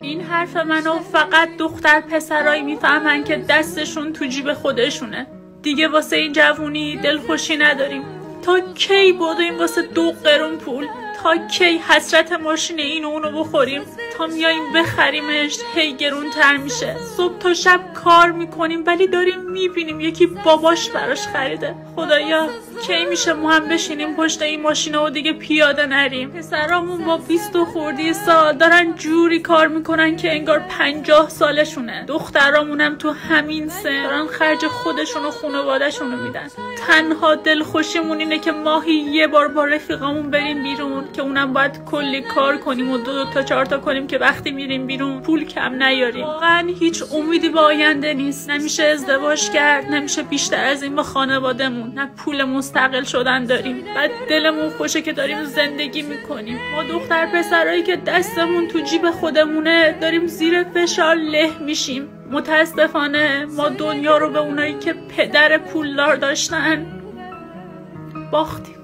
این حرف منو فقط دختر پسرایی میفهمن که دستشون تو جیب خودشونه. دیگه واسه این جوونی دلخوشی نداریم. تا کی بدویم واسه 2 قرون پول؟ تا کی حسرت ماشین این و اونو بخوریم؟ تا میاییم بخریمش هی گرون تر میشه. صبح تا شب کار میکنیم ولی داریم میبینیم یکی باباش براش خریده. خدایا کی میشه ما هم بشینیم پشت این ماشینه و دیگه پیاده نریم؟ پسرامون با 20 خردی سال دارن جوری کار میکنن که انگار 50 سالشونه. دخترامونم تو همین سن دارن خرج خودشون و خانواده‌شون رو میدن. تنها دلخوشیمون اینه که ماهی یه بار با رفیقامون بریم بیرون که اونم باید کلی کار کنیم و 2 تا 4 تا کنیم که وقتی میریم بیرون پول کم نیاریم. واقعا هیچ امیدی به آینده نیست. نمیشه ازدواج کرد، نمیشه بیشتر از این با خانوادهمون، نه پول مستقل شدن داریم. بعد دلمون خوشه که داریم زندگی میکنیم. ما دختر پسرایی که دستمون تو جیب خودمونه داریم زیر فشار له میشیم. متاسفانه ما دنیا رو به اونایی که پدر پولدار داشتن باختیم.